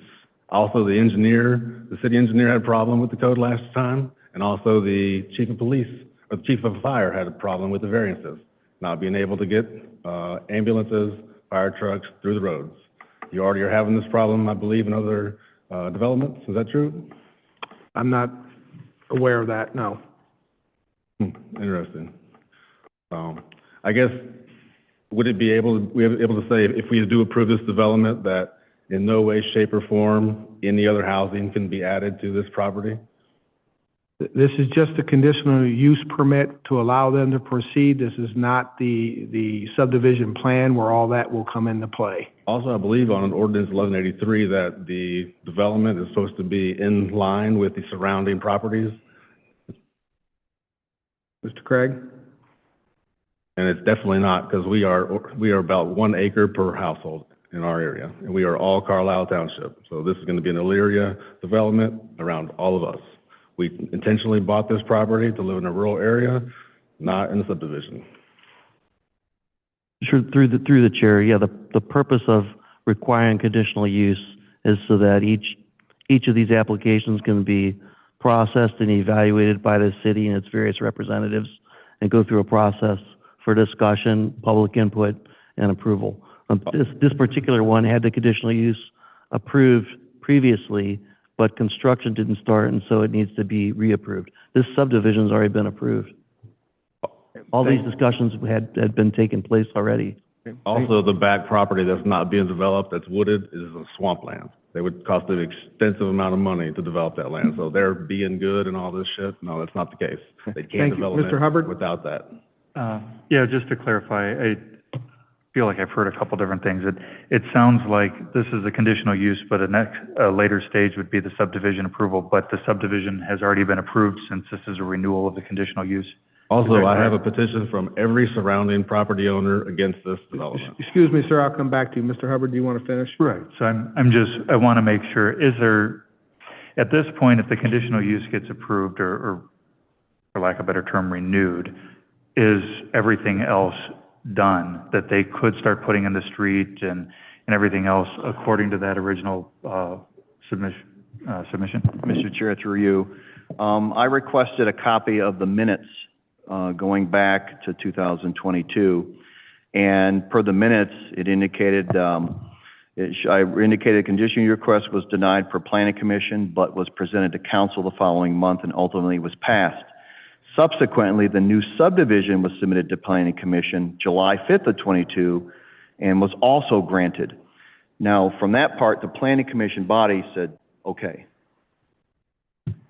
Speaker 20: also the city engineer had a problem with the code last time, and also the chief of police, or the chief of fire had a problem with the variances, not being able to get ambulances, fire trucks through the roads. You already are having this problem, I believe, in other, developments. Is that true?
Speaker 1: I'm not aware of that, no.
Speaker 20: Interesting. I guess, would it be able, we able to say, if we do approve this development, that in no way, shape, or form, any other housing can be added to this property?
Speaker 1: This is just a conditional use permit to allow them to proceed. This is not the subdivision plan where all that will come into play.
Speaker 20: Also, I believe on ordinance 1183 that the development is supposed to be in line with the surrounding properties,
Speaker 1: Mr. Craig?
Speaker 20: and it's definitely not, because we are about 1 acre per household in our area, and we are all Carlisle Township. So this is going to be an Elyria development around all of us. We intentionally bought this property to live in a rural area, not in a subdivision.
Speaker 16: Sure, through the chair, yeah, the purpose of requiring conditional use is so that each of these applications can be processed and evaluated by the city and its various representatives and go through a process for discussion, public input, and approval. This particular one had the conditional use approved previously, but construction didn't start, and so it needs to be reapproved. This subdivision's already been approved. All these discussions had been taking place already.
Speaker 20: Also, the back property that's not being developed, that's wooded, is a swampland. They would cost an extensive amount of money to develop that land. So they're being good and all this shit. No, that's not the case. They can't develop
Speaker 1: Mr. Hubbard?
Speaker 20: it without that.
Speaker 17: Yeah, just to clarify, I feel like I've heard a couple different things. It sounds like this is a conditional use, but a later stage would be the subdivision approval, but the subdivision has already been approved since this is a renewal of the conditional use.
Speaker 20: Also, I have a petition from every surrounding property owner against this development.
Speaker 1: Excuse me, sir, I'll come back to you. Mr. Hubbard, do you want to finish?
Speaker 17: Right, so I want to make sure, is there, at this point, if the conditional use gets approved or for lack of a better term, renewed, is everything else done that they could start putting in the street and everything else according to that original submission?
Speaker 2: Mr. Chair, through you, I requested a copy of the minutes going back to 2022, and per the minutes, it indicated, I indicated conditional use request was denied for planning commission, but was presented to council the following month and ultimately was passed. Subsequently, the new subdivision was submitted to planning commission July 5th of 22 and was also granted. Now, from that part, the planning commission body said, okay.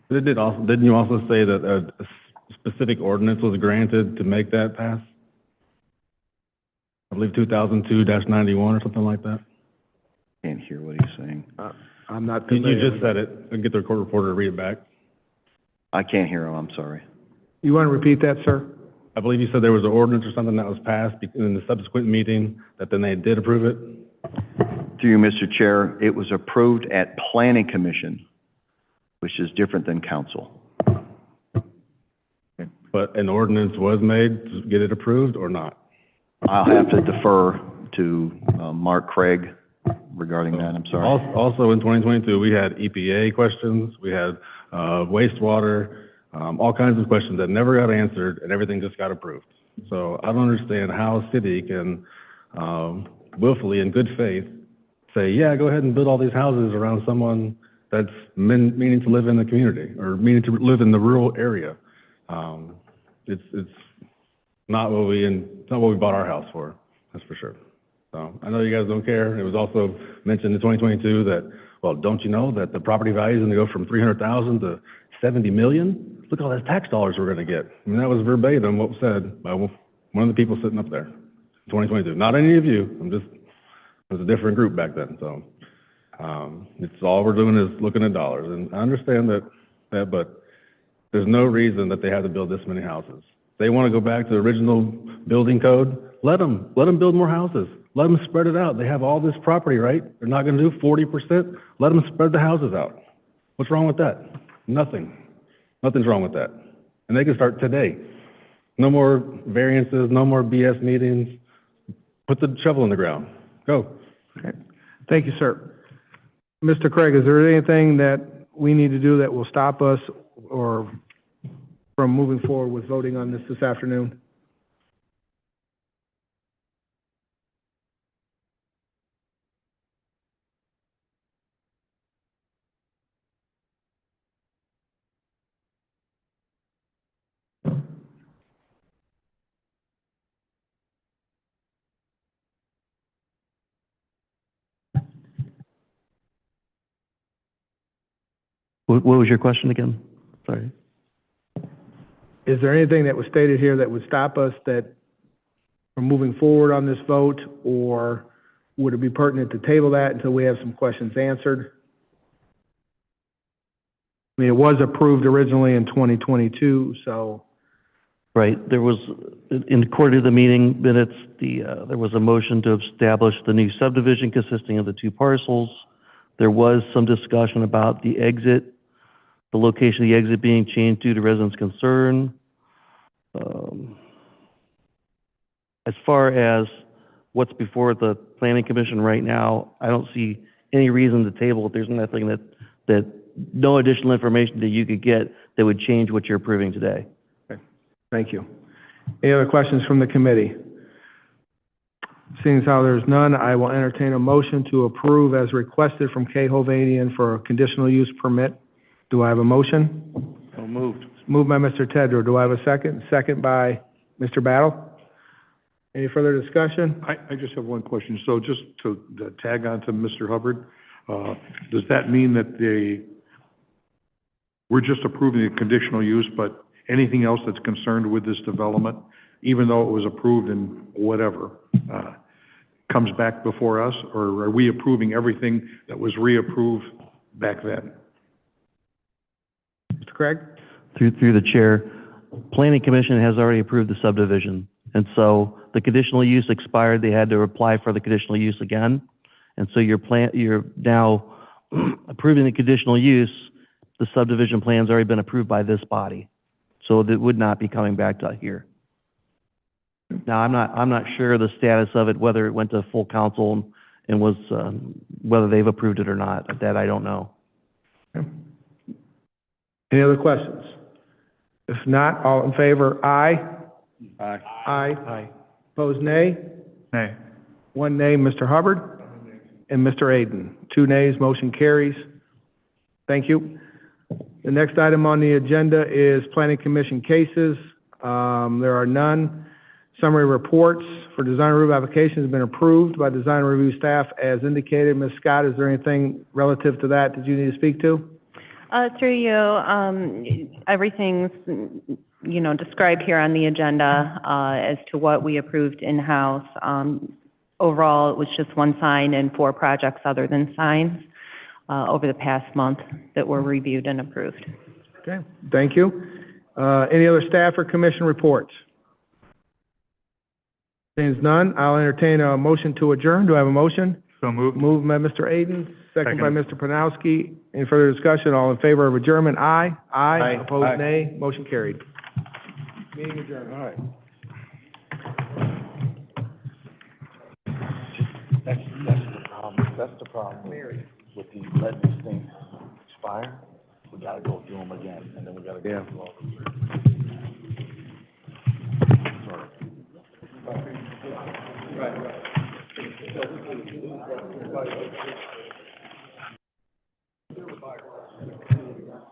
Speaker 20: Didn't you also say that a specific ordinance was granted to make that pass? I believe 2002-91 or something like that?
Speaker 2: Can't hear what he's saying.
Speaker 1: I'm not.
Speaker 20: You just said it. I'll get the court reporter to read it back.
Speaker 2: I can't hear him, I'm sorry.
Speaker 1: You want to repeat that, sir?
Speaker 20: I believe you said there was an ordinance or something that was passed in the subsequent meeting, that then they did approve it?
Speaker 2: Through you, Mr. Chair, it was approved at planning commission, which is different than council.
Speaker 20: But an ordinance was made to get it approved or not?
Speaker 2: I'll have to defer to Mark Craig regarding that, I'm sorry.
Speaker 20: Also in 2022, we had EPA questions, we had wastewater, all kinds of questions that never got answered, and everything just got approved. So I don't understand how a city can willfully, in good faith, say, yeah, go ahead and build all these houses around someone that's meaning to live in the community, or meaning to live in the rural area. It's not what we bought our house for, that's for sure. So I know you guys don't care. It was also mentioned in 2022 that, well, don't you know that the property value is going to go from 300,000 to 70 million? Look at all those tax dollars we're going to get. I mean, that was verbatim what was said by one of the people sitting up there in 2022. Not any of you. It was a different group back then. So it's all we're doing is looking at dollars. And I understand that, but there's no reason that they have to build this many houses. If they want to go back to the original building code, let them build more houses. Let them spread it out. They have all this property, right? They're not going to do 40%. Let them spread the houses out. What's wrong with that? Nothing. Nothing's wrong with that. And they can start today. No more variances, no more BS meetings. Put the shovel in the ground. Go.
Speaker 1: Okay. Thank you, sir. Mr. Craig, is there anything that we need to do that will stop us or from moving forward with voting on this afternoon?
Speaker 16: What was your question again? Sorry.
Speaker 1: Is there anything that was stated here that would stop us from moving forward on this vote, or would it be pertinent to table that until we have some questions answered? I mean, it was approved originally in 2022, so.
Speaker 16: Right, there was, in according to the meeting minutes, there was a motion to establish the new subdivision consisting of the two parcels. There was some discussion about the exit, the location of the exit being changed due to residents' concern. As far as what's before the planning commission right now, I don't see any reason to table it. There's nothing that no additional information that you could get that would change what you're approving today.
Speaker 1: Okay. Thank you. Any other questions from the committee? Seeing as how there's none, I will entertain a motion to approve as requested from K. Hovnanian for a conditional use permit. Do I have a motion?
Speaker 12: So moved.
Speaker 1: Moved by Mr. Tedder. Do I have a second? Second by Mr. Battle. Any further discussion?
Speaker 13: I just have one question. So just to tag on to Mr. Hubbard, does that mean that we're just approving the conditional use, but anything else that's concerned with this development, even though it was approved in whatever, comes back before us, or are we approving everything that was reapproved back then?
Speaker 1: Mr. Craig?
Speaker 16: Through the chair, planning commission has already approved the subdivision, and so the conditional use expired. They had to apply for the conditional use again, and so you're now approving the conditional use. The subdivision plan's already been approved by this body, so that would not be coming back to here. Now, I'm not sure the status of it, whether it went to full council and was whether they've approved it or not. That I don't know.
Speaker 1: Any other questions? If not, all in favor, aye.
Speaker 12: Aye.
Speaker 1: Aye. Aye. Opposed, nay?
Speaker 17: Nay.
Speaker 1: One nay, Mr. Hubbard, and Mr. Aiden. Two nays, motion carries. Thank you. The next item on the agenda is Planning Commission cases. There are none. Summary reports for design review applications have been approved by design review staff as indicated. Ms. Scott, is there anything relative to that that you need to speak to?
Speaker 21: Through you, everything's, described here on the agenda, as to what we approved in-house. Overall, it was just one sign and 4 projects other than signs, over the past month that were reviewed and approved.
Speaker 1: Okay, thank you. Any other staff or commission reports? Seeing none, I'll entertain a motion to adjourn. Do I have a motion?
Speaker 17: So moved.
Speaker 1: Moved by Mr. Aiden, second by Mr. Pronowski. Any further discussion? All in favor of adjournment? Aye. Aye.
Speaker 12: Aye.
Speaker 1: Opposed,
Speaker 12: Aye.
Speaker 1: nay. Motion carried. Meeting adjourned. All right.
Speaker 12: That's the problem. That's the problem with the letting these things expire. We gotta go through them again, and then we gotta go through all of them. Sorry. Right.